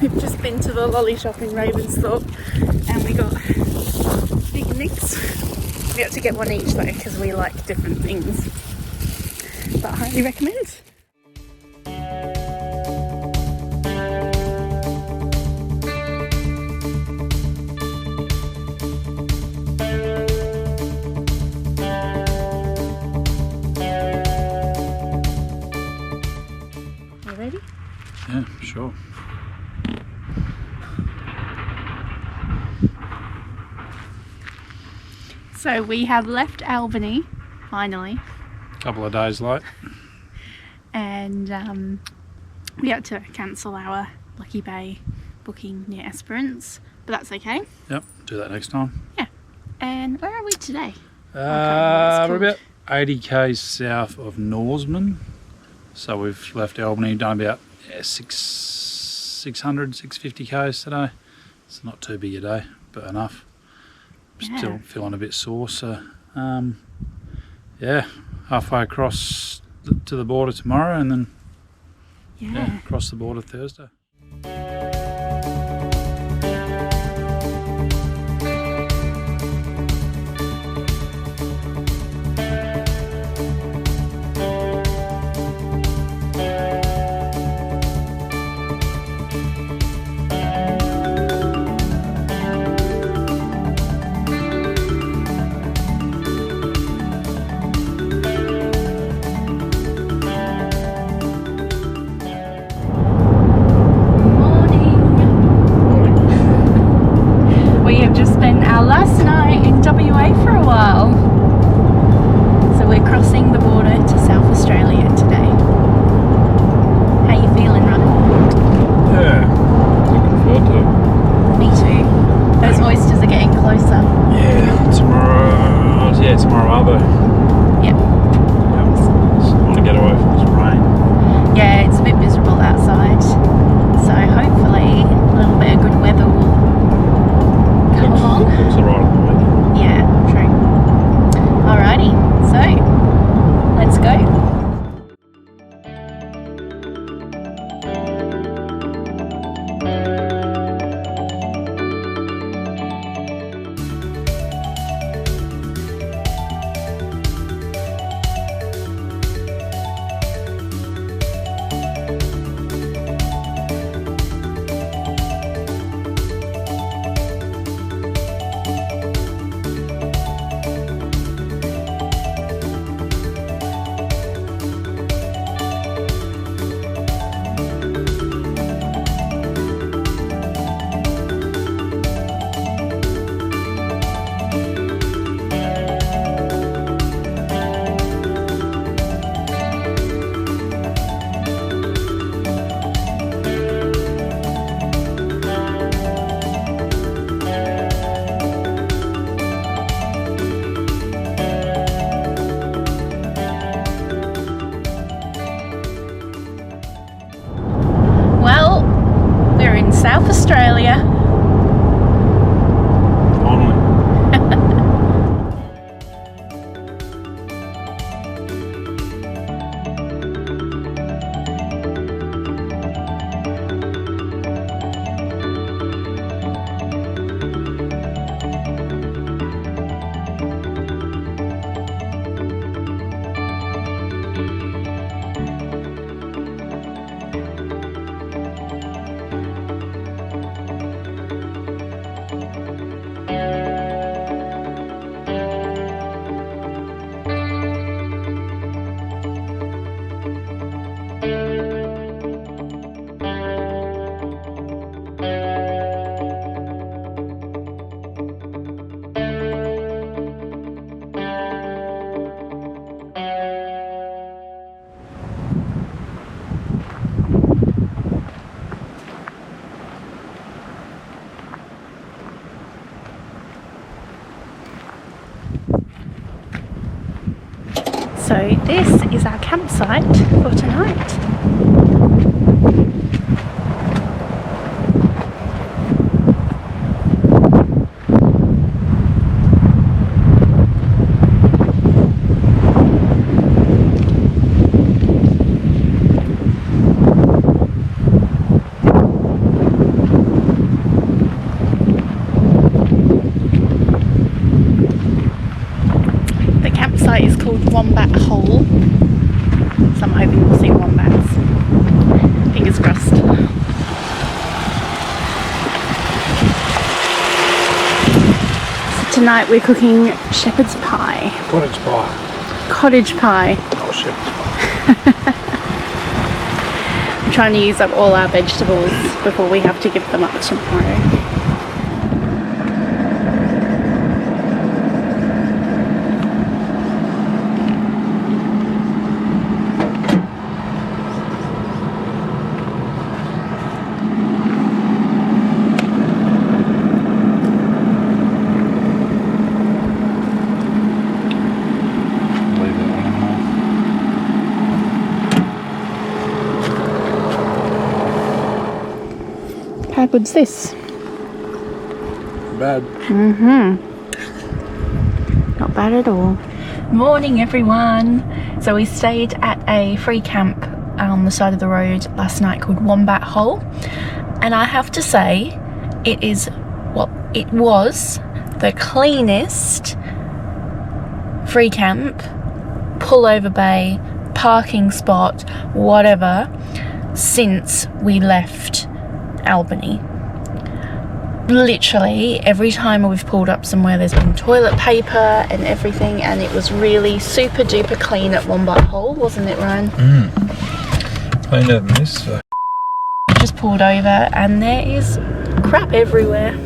We've just been to the lolly shop in Ravensthorpe and we got big nicks. We had to get one each though because we like different things. But I highly recommend. You ready? Yeah, sure. So we have left Albany, finally. Couple of days late. And we had to cancel our Lucky Bay booking near Esperance, but that's okay. Yep, do that next time. Yeah. And where are we today? We're about 80 k's south of Norseman. So we've left Albany, done about 600, 650 k's today. It's not too big a day, but enough. Still feeling a bit sore, so yeah, halfway across to the border tomorrow, and then across the border Thursday. South Australia. Finally. So this is our campsite for tonight. is called Wombat Hole, so I'm hoping we'll see wombats. Fingers crossed. So tonight we're cooking shepherd's pie. Cottage pie. Cottage pie. Oh, shepherd's pie. I'm trying to use up all our vegetables before we have to give them up tomorrow. How good's this? Bad. Not bad at all. Morning everyone. So we stayed at a free camp on the side of the road last night called Wombat Hole, and I have to say it was the cleanest free camp, pullover bay, parking spot, whatever, since we left Albany. Literally every time we've pulled up somewhere there's been toilet paper and everything, and it was really super duper clean at Wombat Hole, wasn't it, Ryan? Cleaner than this. Just pulled over and there is crap everywhere.